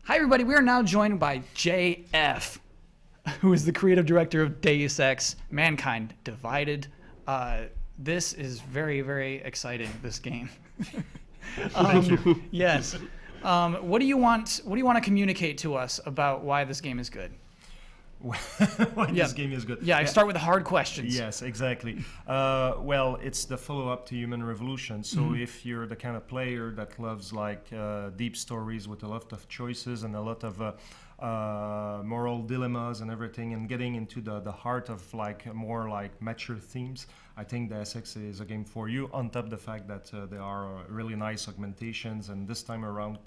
Hi, everybody. We are now joined by JF, who is the creative director of Deus Ex: Mankind Divided. This is very, very exciting. This game. Thank you. Yes. What do you want? What do you want to communicate to us about why this game is good? Why this game is good. Yeah, I start with the hard questions. Yes, exactly. Well, it's the follow-up to Human Revolution. So if you're the kind of player that loves like deep stories with a lot of choices and a lot of moral dilemmas and everything, and getting into the heart of like more like mature themes, I think the SX is a game for you. On top of the fact that there are really nice augmentations, and this time around.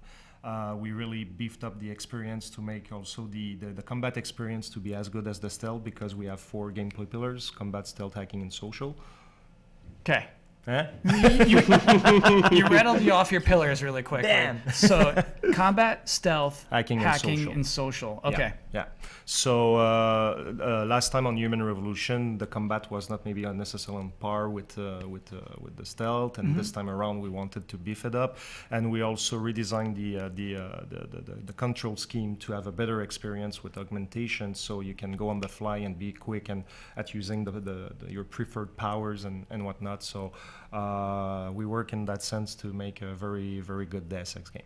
We really beefed up the experience to make also the combat experience to be as good as the stealth, because we have 4 gameplay pillars: combat, stealth, hacking, and social. Okay. Eh? You rattled me off your pillars really quickly. Damn. So combat, stealth, hacking and social. Okay. Yeah. So last time on Human Revolution, the combat was not maybe unnecessarily on par with the stealth, and this time around we wanted to beef it up, and we also redesigned the control scheme to have a better experience with augmentation, so you can go on the fly and be quick and at using your preferred powers and whatnot. So we work in that sense to make a very, very good Deus Ex game.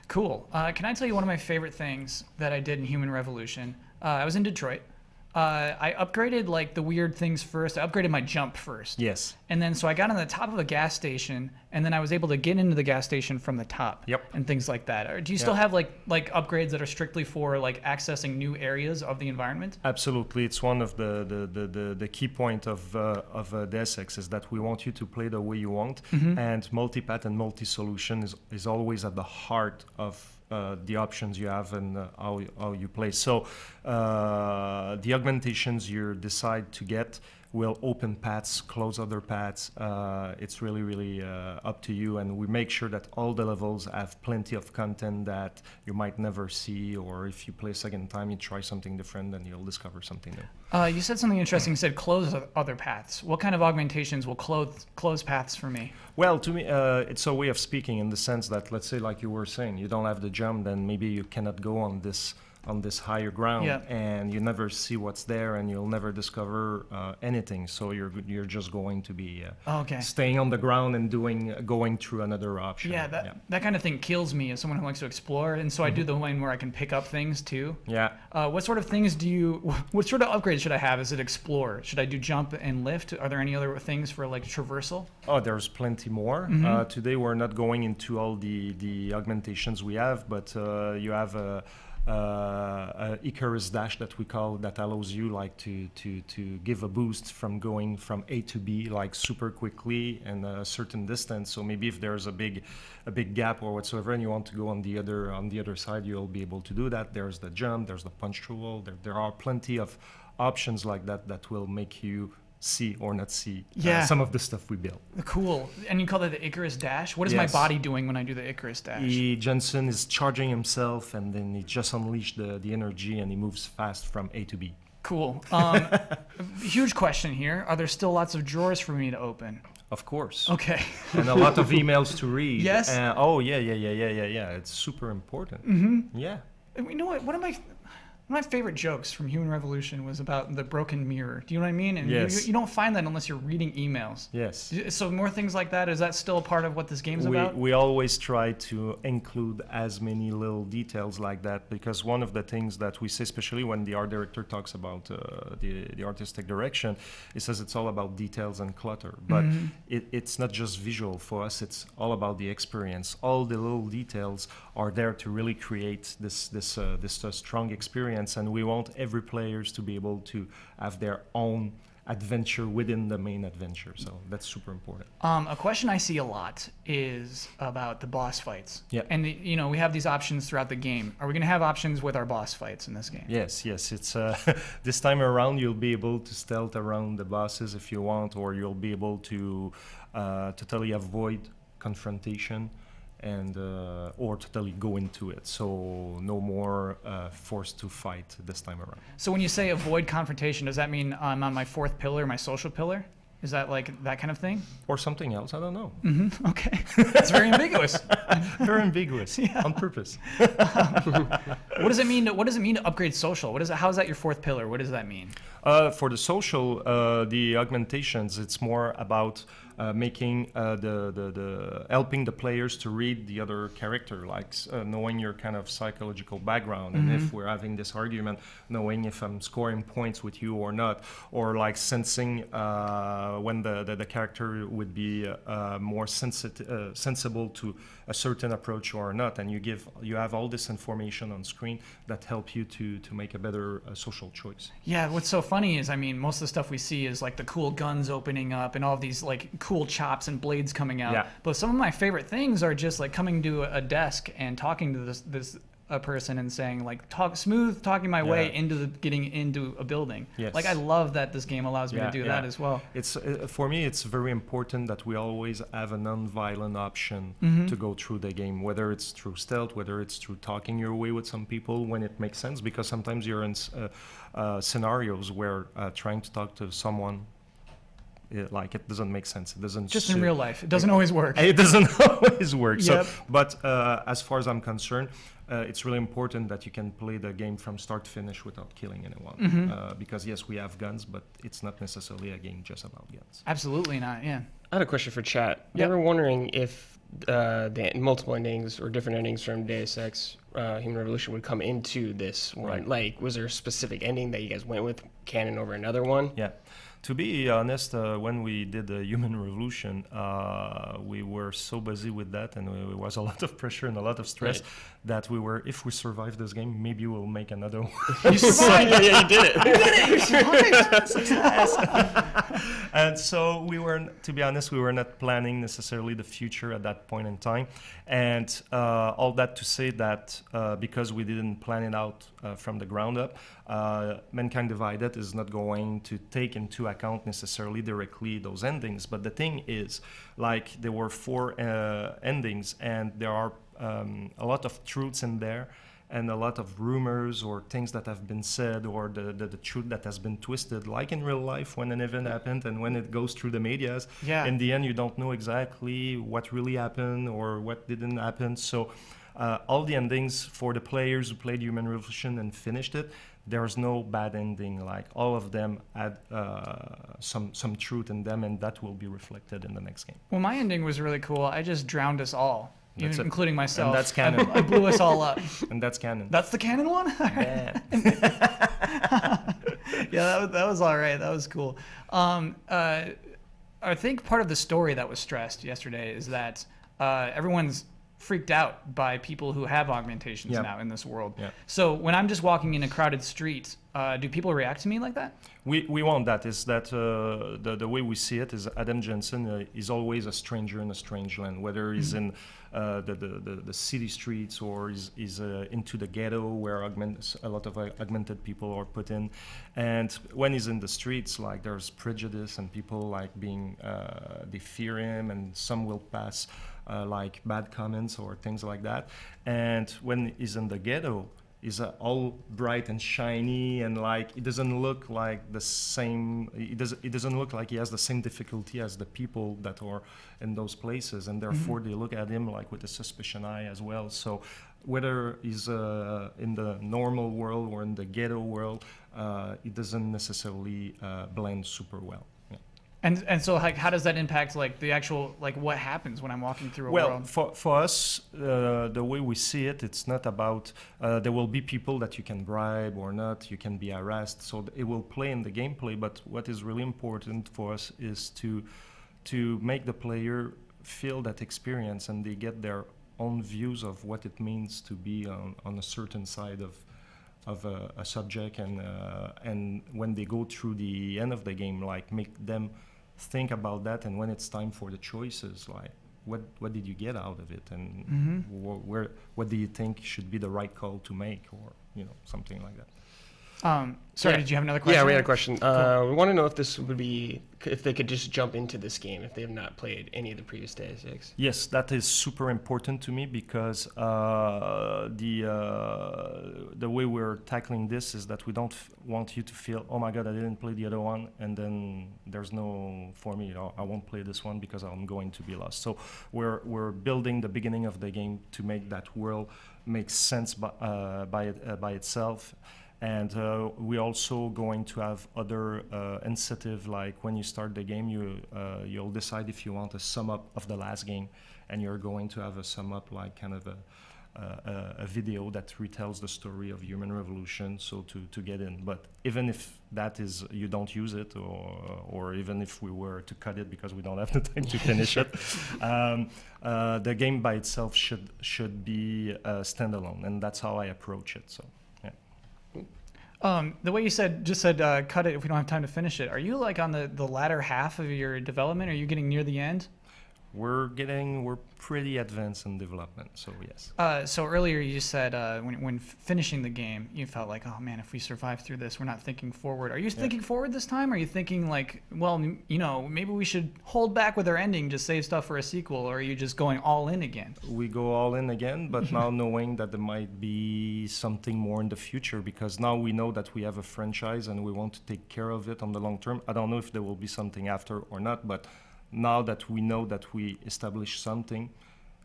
Cool. Can I tell you one of my favorite things that I did in Human Revolution? I was in Detroit. I upgraded like the weird things first. I upgraded my jump first. Yes. And then so I got on the top of a gas station, and then I was able to get into the gas station from the top. Yep. And things like that. Or do you still have like upgrades that are strictly for like accessing new areas of the environment? Absolutely. It's one of the key point of Deus Ex is that we want you to play the way you want, and multipath and multi-solution is always at the heart of the options you have and how you play. So the augmentations you decide to get will open paths, close other paths. It's really, really up to you, and we make sure that all the levels have plenty of content that you might never see, or if you play a second time, you try something different, and you'll discover something new. You said something interesting. You said close other paths. What kind of augmentations will close paths for me? Well, to me, it's a way of speaking in the sense that, let's say, like you were saying, you don't have the jump, then maybe you cannot go on this higher ground, and you never see what's there, and you'll never discover anything. So you're just going to be staying on the ground and going through another option. Yeah, that kind of thing kills me as someone who likes to explore, and so I do the one where I can pick up things too. Yeah. What sort of things what sort of upgrades should I have? Is it explore? Should I do jump and lift? Are there any other things for like traversal? Oh, there's plenty more. Today we're not going into all the augmentations we have, but you have a Icarus dash that we call, that allows you like to give a boost from going from A to B like super quickly and a certain distance. So maybe if there's a big gap or whatsoever, and you want to go on the other side, you'll be able to do that. There's the jump, there's the punch through wall. There are plenty of options like that will make you see or not see some of the stuff we built. Cool. And you call that the Icarus dash? What is my body doing when I do the Icarus dash? Jensen is charging himself, and then he just unleashed the energy, and he moves fast from A to B. Cool. Huge question here. Are there still lots of drawers for me to open? Of course. Okay. And a lot of emails to read. Yes. Yeah. It's super important. Yeah. You know what? One of my favorite jokes from Human Revolution was about the broken mirror. Do you know what I mean? And yes. you don't find that unless you're reading emails. Yes. So more things like that, is that still a part of what this game's about? We always try to include as many little details like that, because one of the things that we say, especially when the art director talks about the artistic direction, he says it's all about details and clutter. But it's not just visual for us, it's all about the experience. All the little details are there to really create this strong experience. And we want every players to be able to have their own adventure within the main adventure. So that's super important. A question I see a lot is about the boss fights. Yeah. And we have these options throughout the game. Are we going to have options with our boss fights in this game? Yes. It's this time around you'll be able to stealth around the bosses if you want, or you'll be able to totally avoid confrontation. And or totally go into it, so no more forced to fight this time around. So when you say avoid confrontation, does that mean I'm on my 4th pillar, my social pillar? Is that like that kind of thing? Or something else, I don't know. Okay. It's very ambiguous. Very ambiguous, on purpose. What does it mean? What does it mean to upgrade social? How is that your fourth pillar? What does that mean? For the social, the augmentations, it's more about making the helping the players to read the other character, like knowing your kind of psychological background, and if we're having this argument, knowing if I'm scoring points with you or not, or like sensing when the character would be more sensible to a certain approach or not, and you have all this information on screen that help you to make a better social choice. Yeah, what's so funny is, I mean, most of the stuff we see is like the cool guns opening up and all of these like cool chops and blades coming out. Yeah. But some of my favorite things are just like coming to a desk and talking to a person and saying like talking my way into getting into a building. Yes. Like I love that this game allows me to do that as well. It's for me, it's very important that we always have a non-violent option to go through the game, whether it's through stealth, whether it's through talking your way with some people when it makes sense, because sometimes you're in scenarios where trying to talk to someone, it doesn't make sense. It doesn't just in real life. It doesn't always work. It doesn't always work. Yep. So, but as far as I'm concerned, it's really important that you can play the game from start to finish without killing anyone. Because yes, we have guns, but it's not necessarily a game just about guns. Absolutely not. Yeah. I had a question for chat. They Yep. were wondering if the multiple endings or different endings from Deus Ex Human Revolution would come into this one. Right. Like, was there a specific ending that you guys went with, canon over another one? Yeah. To be honest, when we did the Human Revolution, we were so busy with that, and there was a lot of pressure and a lot of stress that if we survive this game, maybe we'll make another one. You survived. Yeah, you did it. You survived. Success. And so to be honest, we were not planning necessarily the future at that point in time. And all that to say that because we didn't plan it out from the ground up, Mankind Divided is not going to take into account necessarily directly those endings. But the thing is, like, there were 4 endings, and there are a lot of truths in there, and a lot of rumors or things that have been said, or the truth that has been twisted, like in real life when an event happened and when it goes through the medias. Yeah. In the end, you don't know exactly what really happened or what didn't happen. So all the endings for the players who played Human Revolution and finished it, there's no bad ending. Like, all of them had some truth in them, and that will be reflected in the next game. Well, my ending was really cool. I just drowned us all, That's it. including myself. And that's canon. I blew us all up. And that's canon. That's the canon one? Yeah. Yeah, that was all right. That was cool. I think part of the story that was stressed yesterday is that everyone's freaked out by people who have augmentations now in this world. Yeah. So when I'm just walking in a crowded street, do people react to me like that? We want that. Is that the way we see it is Adam Jensen is always a stranger in a strange land, whether he's in the city streets or is into the ghetto where a lot of augmented people are put in. And when he's in the streets, like, there's prejudice and people like being they fear him, and some will pass like bad comments or things like that. And when he's in the ghetto, is all bright and shiny, and like, it doesn't look like the same. It doesn't look like he has the same difficulty as the people that are in those places, and therefore they look at him like with a suspicion eye as well. So whether he's in the normal world or in the ghetto world, it doesn't necessarily blend super well. And so, like, how does that impact, like, the actual, like, what happens when I'm walking through a world? Well, for us, the way we see it, it's not about there will be people that you can bribe or not, you can be harassed, so it will play in the gameplay. But what is really important for us is to make the player feel that experience, and they get their own views of what it means to be on a certain side of a subject, and when they go through the end of the game, like, make them think about that, and when it's time for the choices, like, what did you get out of it, and what do you think should be the right call to make, or something like that. Sorry, Yeah. did you have another question? Yeah, we had a question. We want to know if they could just jump into this game if they have not played any of the previous Deus Ex. Yes, that is super important to me because the way we're tackling this is that we don't want you to feel, oh my God, I didn't play the other one, and then there's no for me. I won't play this one because I'm going to be lost. So we're building the beginning of the game to make that world make sense by itself. And we're also going to have other incentive, like when you start the game, you'll decide if you want a sum up of the last game, and you're going to have a sum up, like kind of a video that retells the story of Human Revolution, so to get in. But even if that is, you don't use it, or even if we were to cut it because we don't have the time to finish it, the game by itself should be standalone, and that's how I approach it. So. The way you said cut it if we don't have time to finish it. Are you like on the latter half of your development? Are you getting near the end? We're pretty advanced in development, so yes. So earlier you said when finishing the game, you felt like, oh man, if we survive through this, we're not thinking forward. Are you thinking forward this time? Are you thinking like, well, maybe we should hold back with our ending to save stuff for a sequel, or are you just going all in again? We go all in again, but now knowing that there might be something more in the future, because now we know that we have a franchise and we want to take care of it on the long term. I don't know if there will be something after or not, but now that we know that we established something,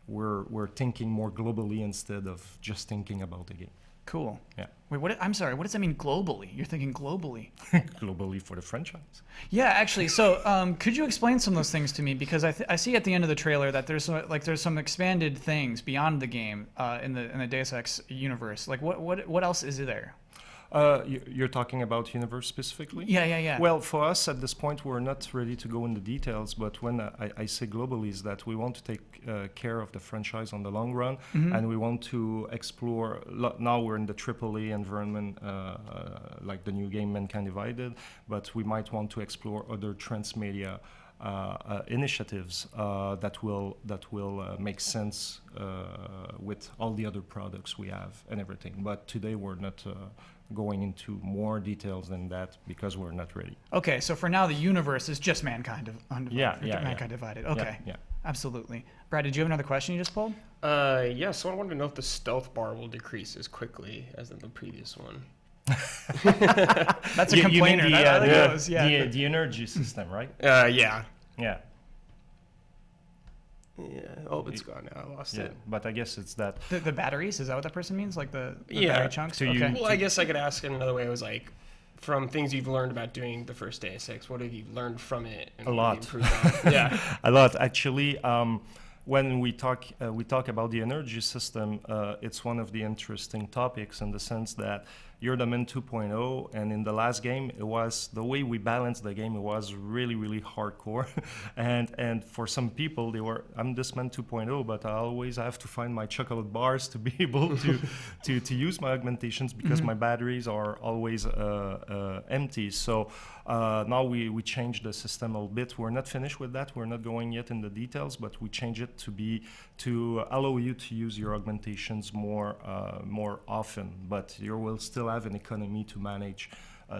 we're thinking more globally instead of just thinking about the game. Cool. Yeah. Wait, I'm sorry. What does that mean globally? You're thinking globally. Globally for the franchise. Yeah, actually. So, could you explain some of those things to me? Because I see at the end of the trailer that there's some expanded things beyond the game in the Deus Ex universe. Like what else is there? You're talking about universe specifically? Yeah. Well, for us at this point, we're not ready to go in the details, but when I say globally is that we want to take care of the franchise on the long run, and we want to explore, now we're in the AAA environment, like the new game Mankind Divided, but we might want to explore other transmedia initiatives that will make sense with all the other products we have and everything. But today we're not going into more details than that because we're not ready. Okay, so for now the universe is just Mankind Divided. Okay, yeah. Absolutely. Brad, did you have another question you just pulled? Yeah. So I wanted to know if the stealth bar will decrease as quickly as in the previous one. That's a complainer. The energy system, right? Yeah. Yeah. Yeah. Oh, it's gone now. I lost it. But I guess it's that. The batteries? Is that what that person means? Like the battery chunks? So okay. Well, I guess I could ask in another way. It was like, from things you've learned about doing the first Deus Ex, what have you learned from it? And A lot. improved on? Yeah. A lot, actually. When we talk about the energy system, it's one of the interesting topics in the sense that you're the Man 2.0, and in the last game, it was the way we balanced the game. It was really, really hardcore, and for some people, I'm this Man 2.0, but I always have to find my chocolate bars to be able to use my augmentations because my batteries are always empty. So now we changed the system a little bit. We're not finished with that. We're not going yet in the details, but we change it to allow you to use your augmentations more often, but you will still have an economy to manage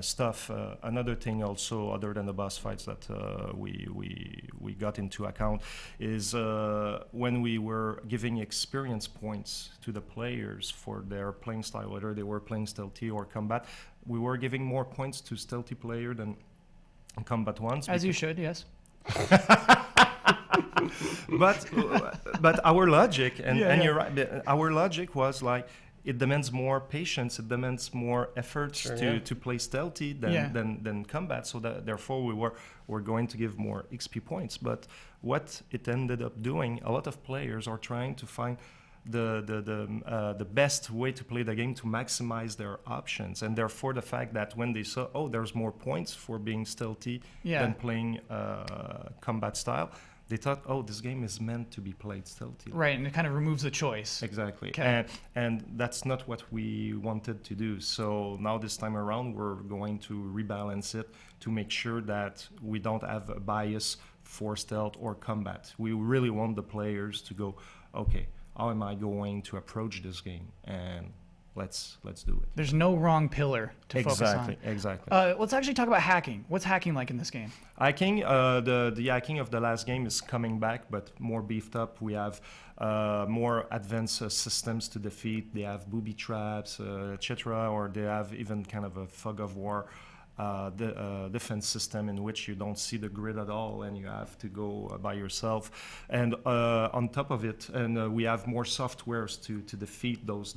stuff. Another thing also, other than the boss fights that we got into account, is when we were giving experience points to the players for their playing style, whether they were playing stealthy or combat, we were giving more points to stealthy player than combat ones. As you should, yes. But our logic, and Yeah. you're right, our logic was like, it demands more patience, it demands more efforts to play stealthy than combat, so that therefore we're going to give more XP points. But what it ended up doing, a lot of players are trying to find the best way to play the game to maximize their options, and therefore the fact that when they saw, oh, there's more points for being stealthy than playing combat style, they thought, oh, this game is meant to be played stealthy. Right, and it kind of removes the choice. Exactly. Okay. And that's not what we wanted to do. So now this time around, we're going to rebalance it to make sure that we don't have a bias for stealth or combat. We really want the players to go, okay, how am I going to approach this game? And let's do it. There's no wrong pillar to focus on. Exactly. Let's actually talk about hacking. What's hacking like in this game? Hacking, the hacking of the last game is coming back, but more beefed up. We have more advanced systems to defeat. They have booby traps, etc., or they have even kind of a fog of war defense system in which you don't see the grid at all and you have to go by yourself. And on top of it, and we have more softwares to defeat those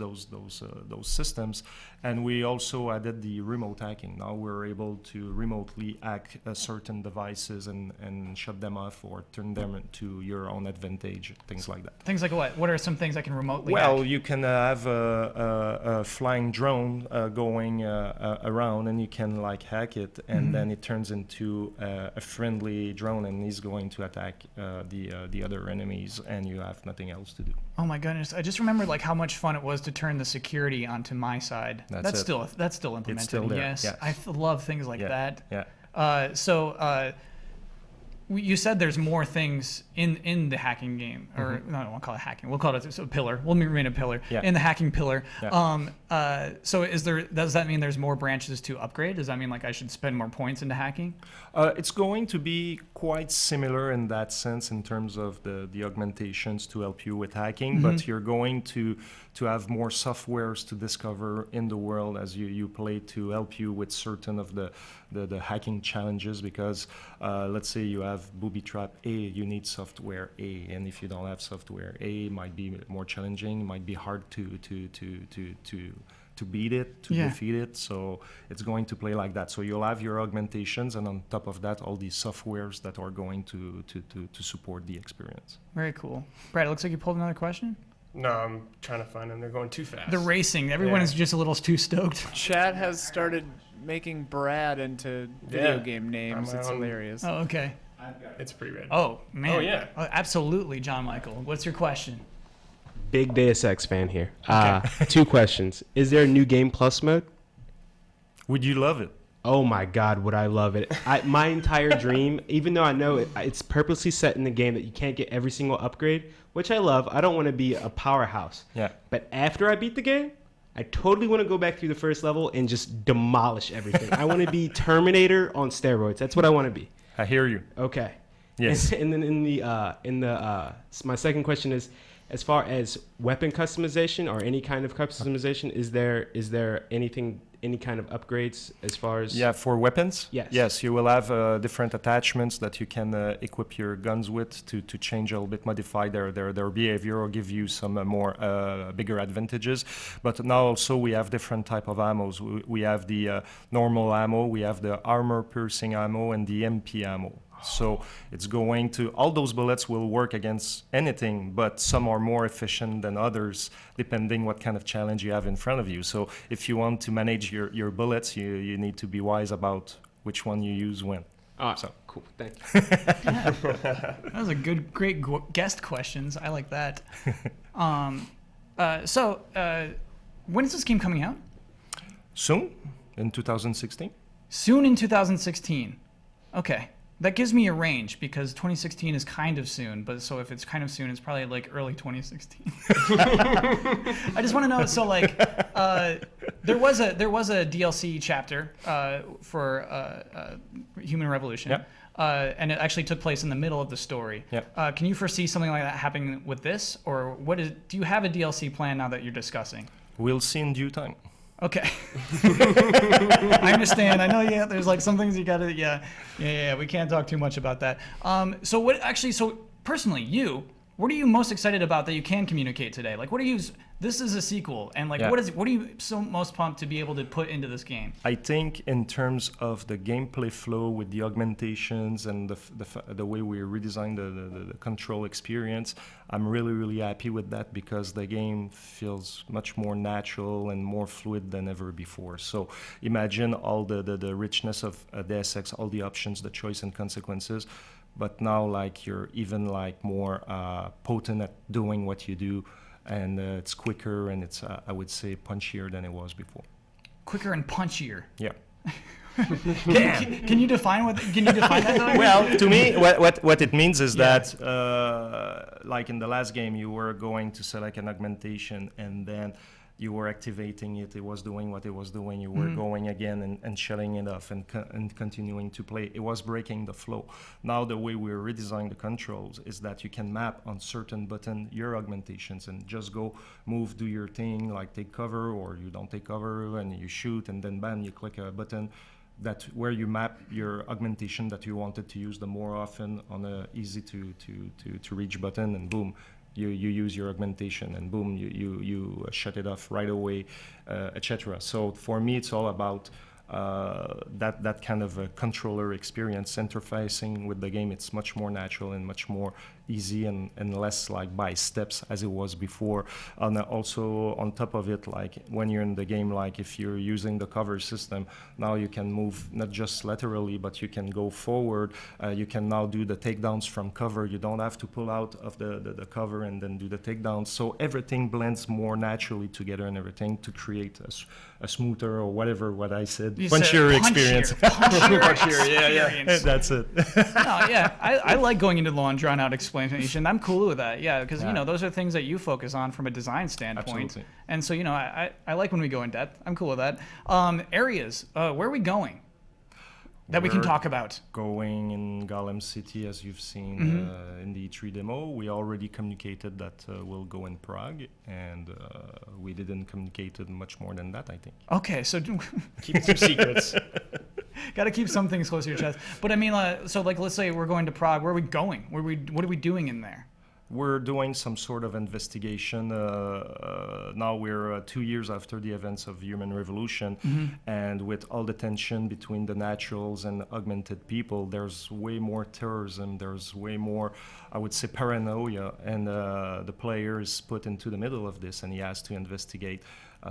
systems. And we also added the remote hacking. Now we're able to remotely hack certain devices and shut them off or turn them to your own advantage, things like that. Things like what? What are some things I can remotely Well, hack? you can have a flying drone going around, and you can like hack it, and then it turns into a friendly drone, and he's going to attack the other enemies, and you have nothing else to do. Oh my goodness! I just remembered like how much fun it was to turn the security onto my side. That's still implemented. It's still there. Yes, Yes. I love things like that. Yeah. You said there's more things in the hacking game, or no, I don't want to call it hacking. We'll call it a pillar. We'll remain a pillar in the hacking pillar. Yeah. So does that mean there's more branches to upgrade? Does that mean like I should spend more points into hacking? It's going to be quite similar in that sense in terms of the augmentations to help you with hacking, but you're going to have more softwares to discover in the world as you play to help you with certain of the hacking challenges, because let's say you have booby trap A, you need software A, and if you don't have software A, it might be more challenging, it might be hard to beat it, to defeat it. So it's going to play like that. So you'll have your augmentations, and on top of that, all these softwares that are going to support the experience. Very cool. Brad, it looks like you pulled another question. No, I'm trying to find them. They're going too fast. The racing. Everyone is just a little too stoked. Chat has started making Brad into video game names. It's hilarious. Oh, okay. It's pretty rad. Oh, man. Oh, yeah. Absolutely, John Michael. What's your question? Big Deus Ex fan here. 2 questions. Is there a new game plus mode? Would you love it? Oh my God, would I love it. My entire dream, even though I know it's purposely set in the game that you can't get every single upgrade, which I love. I don't want to be a powerhouse. Yeah. But after I beat the game, I totally want to go back through the first level and just demolish everything. I want to be Terminator on steroids. That's what I want to be. I hear you. Okay. Yes. And then my second question is, as far as weapon customization or any kind of customization, is there anything, any kind of upgrades as far as? Yeah, for weapons? Yes. Yes, you will have different attachments that you can equip your guns with to change a little bit, modify their behavior or give you some more bigger advantages. But now also we have different type of ammos. We have the normal ammo, we have the armor-piercing ammo, and the MP ammo. So it's going to, all those bullets will work against anything, but some are more efficient than others, depending what kind of challenge you have in front of you. So if you want to manage your bullets, you need to be wise about which one you use when. So cool, thank you. That was a great guest questions. I like that. When is this game coming out? Soon, in 2016. Soon in 2016. Okay. That gives me a range because 2016 is kind of soon, but so if it's kind of soon, it's probably like early 2016. I just want to know. So like, there was a DLC chapter for Human Revolution, Yep. And it actually took place in the middle of the story. Yep. Can you foresee something like that happening with this, or do you have a DLC plan now that you're discussing? We'll see in due time. Okay. I understand. I know, yeah, there's like some things you gotta, we can't talk too much about that. So personally, what are you most excited about that you can communicate today? Like, this is a sequel, and like, what are you so most pumped to be able to put into this game? I think in terms of the gameplay flow with the augmentations and the way we redesigned the control experience, I'm really, really happy with that because the game feels much more natural and more fluid than ever before. So imagine all the richness of Deus Ex, all the options, the choice and consequences, but now like you're even like more potent at doing what you do. And it's quicker and it's, I would say, punchier than it was before. Quicker and punchier. Yeah. Can you define that? Though? Well, to me, what it means is that, like in the last game, you were going to select an augmentation, and then you were activating it, it was doing what it was doing, you were going again and shutting it off and continuing to play. It was breaking the flow. Now the way we're redesigning the controls is that you can map on certain button your augmentations and just go move, do your thing, like take cover, or you don't take cover and you shoot, and then bam, you click a button that where you map your augmentation that you wanted to use the more often on a easy to reach button, and boom, you use your augmentation, and boom, you shut it off right away, etc. So for me, it's all about that kind of a controller experience, interfacing with the game. It's much more natural and much more easy and less like by steps as it was before. And also on top of it, like when you're in the game, like if you're using the cover system, now you can move not just laterally, but you can go forward. You can now do the takedowns from cover. You don't have to pull out of the cover and then do the takedowns. So everything blends more naturally together and everything to create a smoother, or whatever what I said, punchier experience. Punchier, yeah. That's it. No, yeah, I like going into long drawn out explanation. I'm cool with that. Yeah, because you know those are things that you focus on from a design standpoint. Absolutely. And so I like when we go in depth. I'm cool with that. Areas, where are we going that we can talk about? Going in Golem City, as you've seen in the E3 demo. We already communicated that we'll go in Prague, and we didn't communicate much more than that, I think. Okay, so Keep some secrets. got to keep some things close to your chest. But I mean, so like, let's say we're going to Prague. Where are we going? What are we doing in there? We're doing some sort of investigation. Now we're 2 years after the events of Human Revolution, and with all the tension between the naturals and augmented people, there's way more terrorism. There's way more, I would say, paranoia, and the player is put into the middle of this, and he has to investigate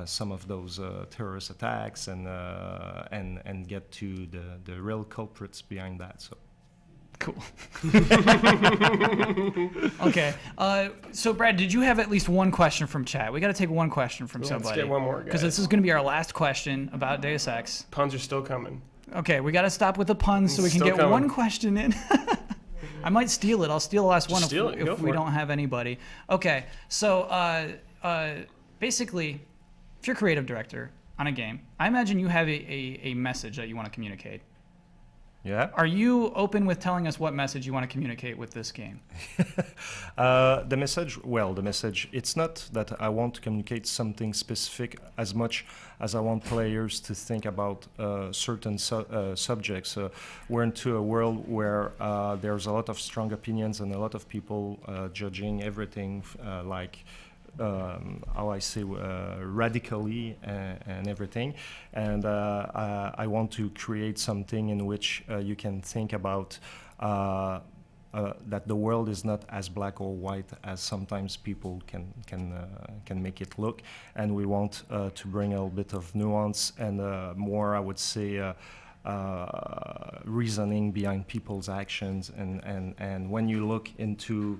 some of those terrorist attacks and get to the real culprits behind that. So. Cool. Okay. So, Brad, did you have at least one question from chat? We got to take one question from somebody. Let's get one more, because guys. this is going to be our last question about Deus Ex. Puns are still coming. Okay, we got to stop with the puns so we can Still get coming. one question in. I might steal it. I'll steal the last one steal it. Go if for we it. don't have anybody. Okay, so basically, if you're a creative director on a game, I imagine you have a message that you want to communicate. Yeah. Are you open with telling us what message you want to communicate with this game? The message, it's not that I want to communicate something specific as much as I want players to think about certain subjects. We're into a world where there's a lot of strong opinions and a lot of people judging everything how I say, radically and everything. And I want to create something in which you can think about that the world is not as black or white as sometimes people can make it look. And we want to bring a little bit of nuance and more, I would say, reasoning behind people's actions. And when you look into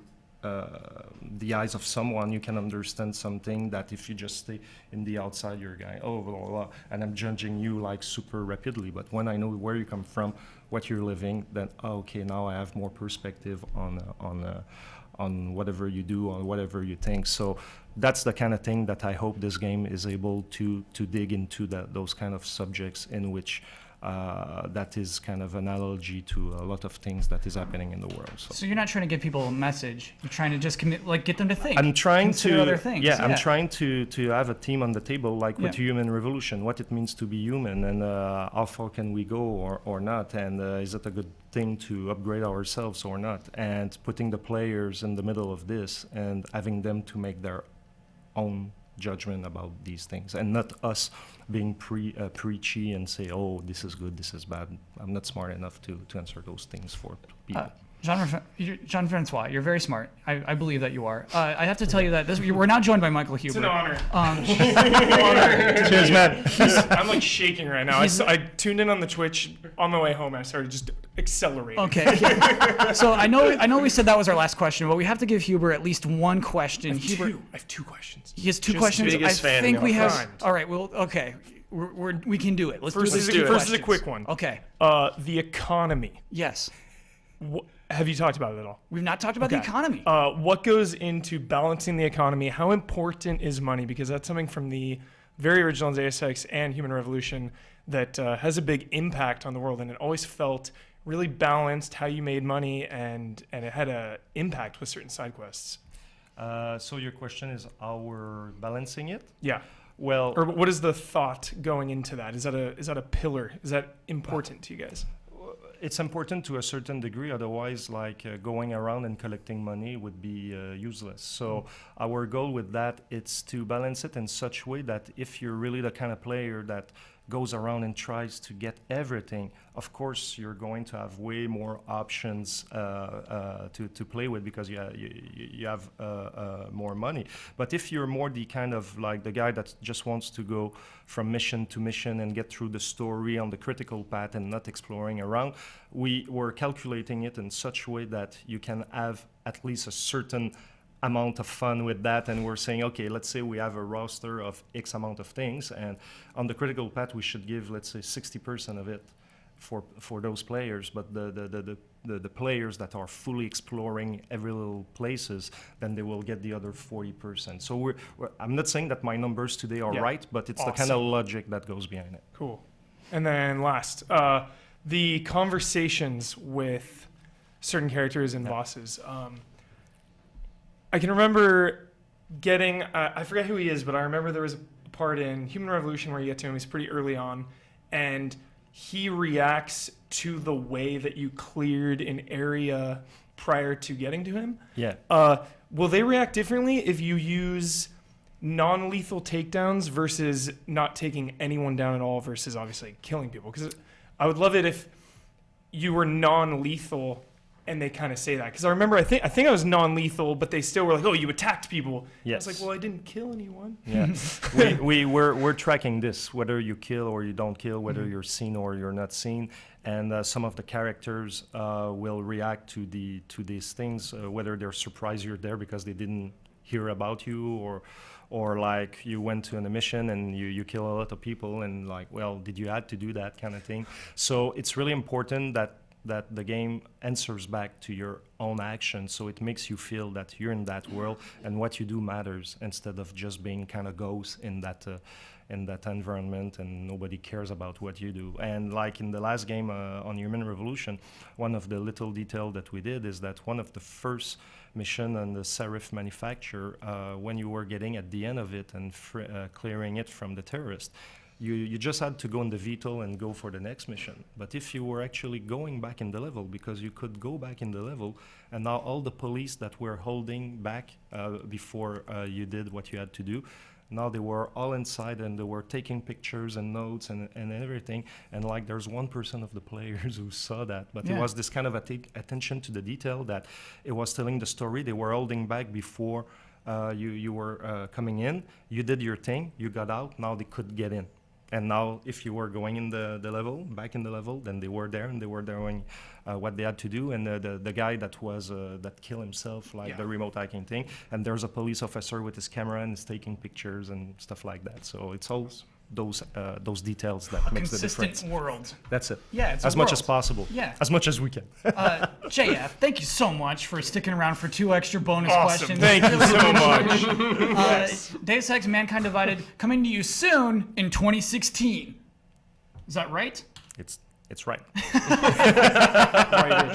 the eyes of someone, you can understand something that if you just stay in the outside, you're a guy, oh, blah, blah, blah, and I'm judging you like super rapidly. But when I know where you come from, what you're living, then okay, now I have more perspective on whatever you do or whatever you think. So that's the kind of thing that I hope this game is able to dig into, those kind of subjects in which that is kind of an analogy to a lot of things that is happening in the world. So you're not trying to give people a message. You're trying to just get them to think. I'm trying Consider to other things. I'm trying to have a team on the table, like with Yeah. Human Revolution, what it means to be human, and how far can we go or not, and is it a good thing to upgrade ourselves or not, and putting the players in the middle of this and having them to make their own judgment about these things, and not us being preachy and say, oh, this is good, this is bad. I'm not smart enough to answer those things for people. Jean-François, you're very smart. I believe that you are. I have to tell you that we're now joined by Michael Huber. It's an honor. Cheers, man. I'm like shaking right now. I tuned in on the Twitch on my way home and I started just accelerating. Okay. So I know we said that was our last question, but we have to give Huber at least one question. I Huber, have two questions. he has two Just questions. biggest I fan think in we the have. front. All right. Well, okay. We can do it. Let's do First this. is Two a questions. quick one. Okay. The economy. Yes. Have you talked about it at all? We've not talked about the economy. What goes into balancing the economy? How important is money? Because that's something from the very original Deus Ex and Human Revolution that has a big impact on the world, and it always felt really balanced how you made money, and it had an impact with certain side quests. So your question is how we're balancing it? Yeah. Well, Or what is the thought going into that? Is that a pillar? Is that important to you guys? it's important to a certain degree. Otherwise, going around and collecting money would be useless. So our goal with that is to balance it in such a way that if you're really the kind of player that goes around and tries to get everything, of course you're going to have way more options to play with because you have more money. But if you're more the kind of like the guy that just wants to go from mission to mission and get through the story on the critical path and not exploring around, we were calculating it in such a way that you can have at least a certain amount of fun with that, and we're saying, okay, let's say we have a roster of X amount of things, and on the critical path we should give, let's say, 60% of it for those players, but the players that are fully exploring every little places, then they will get the other 40%. So I'm not saying that my numbers today are right, but it's the kind of logic that goes behind it. Cool. And then last, the conversations with certain characters and bosses. I can remember getting, I forget who he is, but I remember there was a part in Human Revolution where you get to him, he's pretty early on, and he reacts to the way that you cleared an area prior to getting to him. Yeah. Will they react differently if you use non-lethal takedowns versus not taking anyone down at all versus obviously killing people? Because I would love it if you were non-lethal and they kind of say that, because I remember I think I was non-lethal, but they still were like, "Oh, you attacked people." Yes. I was like, "Well, I didn't kill anyone." Yeah, we're tracking this, whether you kill or you don't kill, whether you're seen or you're not seen, and some of the characters will react to these things, whether they're surprised you're there because they didn't hear about you, or like you went to a mission and you kill a lot of people, and like, well, did you have to do that kind of thing? So it's really important that the game answers back to your own actions, so it makes you feel that you're in that world and what you do matters, instead of just being kind of ghost in that environment and nobody cares about what you do. And like in the last game on Human Revolution, one of the little detail that we did is that one of the first mission on the Serif manufacturer, when you were getting at the end of it and clearing it from the terrorist, you just had to go in the vehicle and go for the next mission. But if you were actually going back in the level, because you could go back in the level, and now all the police that were holding back before you did what you had to do, now they were all inside and they were taking pictures and notes and everything. And like there's 1% of the players who saw that, but it was this kind of attention to the detail that it was telling the story. They were holding back before you were coming in. You did your thing, you got out, now they could get in. And now, if you were going in the level, back in the level, then they were there and they were doing what they had to do. And the guy that was that killed himself, the remote hacking thing, and there's a police officer with his camera and is taking pictures and stuff like that. So it's all those details that makes the difference. Consistent world. That's it. Yeah, it's as much as possible. Yeah. As much as we can. JF, thank you so much for sticking around for 2 extra bonus questions. Thank you so much. Deus Ex Mankind Divided coming to you soon in 2016. Is that right? It's right. Right-ish.